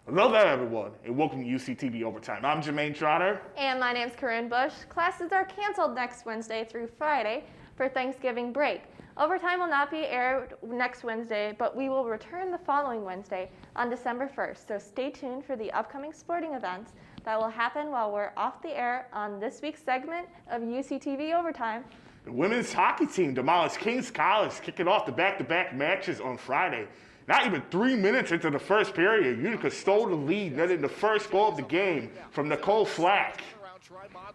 Hello there, everyone, and welcome to UCTV Overtime. I'm Jermaine Trotter. And my name's Corinne Bush. Classes are canceled next Wednesday through Friday for Thanksgiving break. Overtime will not be aired next Wednesday, but we will return the following Wednesday on December 1st. So stay tuned for the upcoming sporting events that will happen while we're off the air on this week's segment of UCTV Overtime. The women's hockey team demolished King's College, kicking off the back-to-back matches on Friday. Not even 3 minutes into the first period, Utica stole the lead, netting the first goal of the game from Nicole Flack.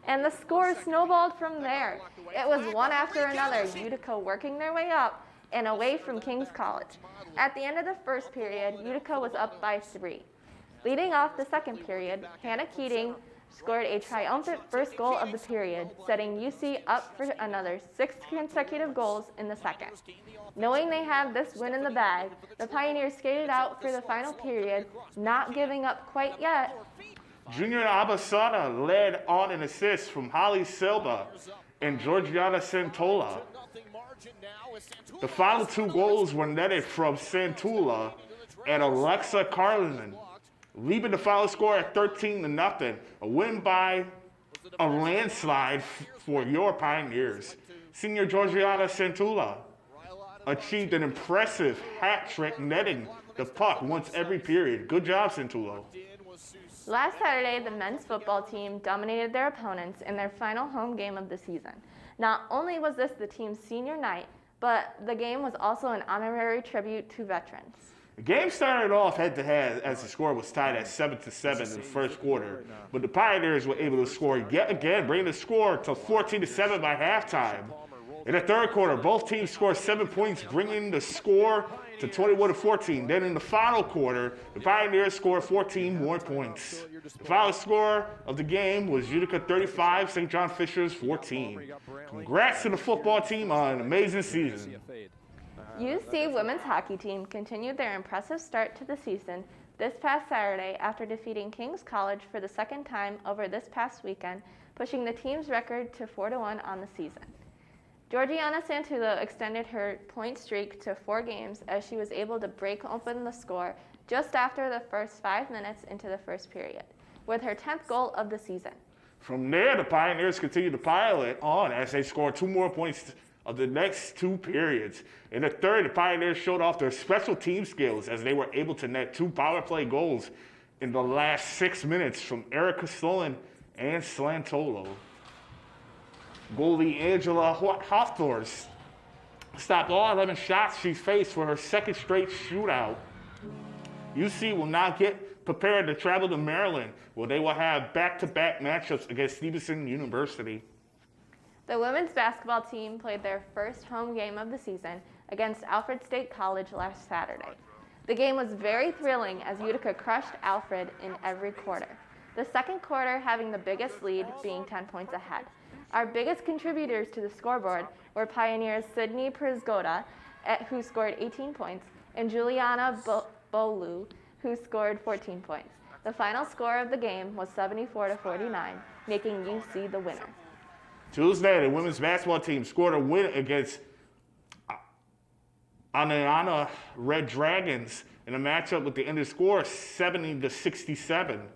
And the score snowballed from there. It was one after another, Utica working their way up and away from King's College. At the end of the first period, Utica was up by 3. Leading off the second period, Hannah Keating scored a triumphant first goal of the period, setting UC up for another 6 consecutive goals in the second. Knowing they had this win in the bag, the Pioneers skated out for the final period, not giving up quite yet. Junior Abasada led on an assist from Holly Silva and Georgiana Santola. The final 2 goals were netted from Santula and Alexa Carlin, leaving the final score at 13-0, a win by a landslide for your Pioneers. Senior Georgiana Santula achieved an impressive hat trick, netting the puck once every period. Good job, Santula. Last Saturday, the men's football team dominated their opponents in their final home game of the season. Not only was this the team's senior night, but the game was also an honorary tribute to veterans. The game started off head-to-head as the score was tied at 7-7 in the first quarter, but the Pioneers were able to score yet again, bringing the score to 14-7 by halftime. In the third quarter, both teams scored 7 points, bringing the score to 21-14. Then in the final quarter, the Pioneers scored 14 more points. The final score of the game was Utica 35, St. John Fishers 14. Congrats to the football team on an amazing season. UC women's hockey team continued their impressive start to the season this past Saturday after defeating King's College for the second time over this past weekend, pushing the team's record to 4-1 on the season. Georgiana Santula extended her point streak to 4 games as she was able to break open the score just after the first 5 minutes into the first period, with her 10th goal of the season. From there, the Pioneers continued to pile it on as they scored 2 more points of the next 2 periods. In the third, the Pioneers showed off their special team skills as they were able to net 2 power play goals in the last 6 minutes from Erica Sloan and Slantolo. Goalie Angela Hawthorne stopped all 11 shots she faced for her second straight shootout. UC will now get prepared to travel to Maryland, where they will have back-to-back matchups against Stevenson University. The women's basketball team played their first home game of the season against Alfred State College last Saturday. The game was very thrilling as Utica crushed Alfred in every quarter, the second quarter having the biggest lead, being 10 points ahead. Our biggest contributors to the scoreboard were Pioneers Sydney Prisgoda, who scored 18 points, and Juliana Bolu, who scored 14 points. The final score of the game was 74-49, making UC the winner. Tuesday, the women's basketball team scored a win against Aniana Red Dragons in a matchup with the ending score 70-67.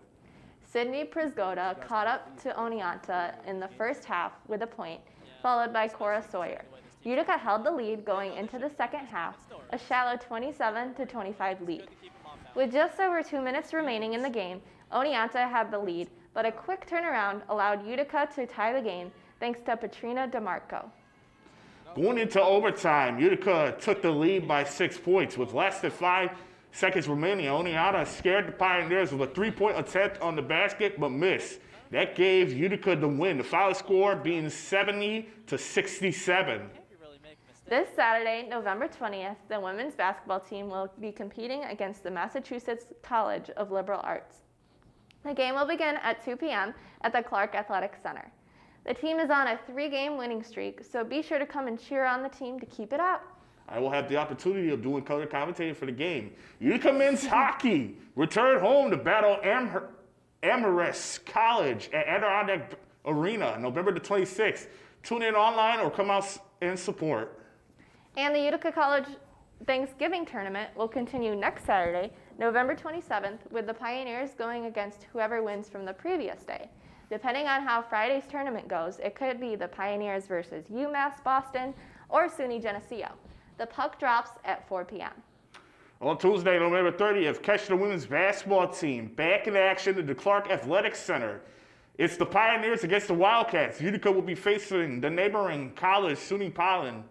Sydney Prisgoda caught up to Oneonta in the first half with a point, followed by Cora Sawyer. Utica held the lead going into the second half, a shallow 27-25 lead. With just over 2 minutes remaining in the game, Oneonta had the lead, but a quick turnaround allowed Utica to tie the game thanks to Patrina DeMarco. Going into overtime, Utica took the lead by 6 points with less than 5 seconds remaining. Oneonta scared the Pioneers with a 3-point attempt on the basket, but missed. That gave Utica the win, the final score being 70-67. This Saturday, November 20th, the women's basketball team will be competing against the Massachusetts College of Liberal Arts. The game will begin at 2 p.m. at the Clark Athletic Center. The team is on a 3-game winning streak, so be sure to come and cheer on the team to keep it up. I will have the opportunity of doing color commentating for the game. Utica men's hockey return home to battle Amherst College at Adirondack Arena, November the 26th. Tune in online or come out and support. And the Utica College Thanksgiving tournament will continue next Saturday, November 27th, with the Pioneers going against whoever wins from the previous day. Depending on how Friday's tournament goes, it could be the Pioneers versus UMass Boston or SUNY Geneseo. The puck drops at 4 p.m. On Tuesday, November 30th, catch the women's basketball team back in action at the Clark Athletics Center. It's the Pioneers against the Wildcats. Utica will be facing the neighboring college, SUNY Pollen,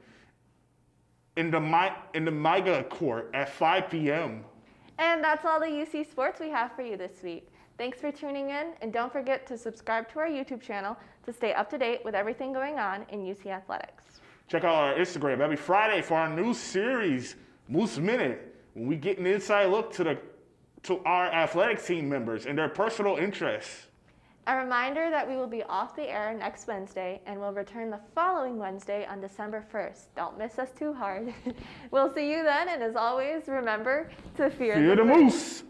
in the MIGA court at 5 p.m. And that's all the UC sports we have for you this week. Thanks for tuning in, and don't forget to subscribe to our YouTube channel to stay up to date with everything going on in UC Athletics. Check out our Instagram every Friday for our new series, Moose Minute, when we get an inside look to our athletic team members and their personal interests. A reminder that we will be off the air next Wednesday and will return the following Wednesday on December 1st. Don't miss us too hard. We'll see you then, and as always, remember to fear the moose.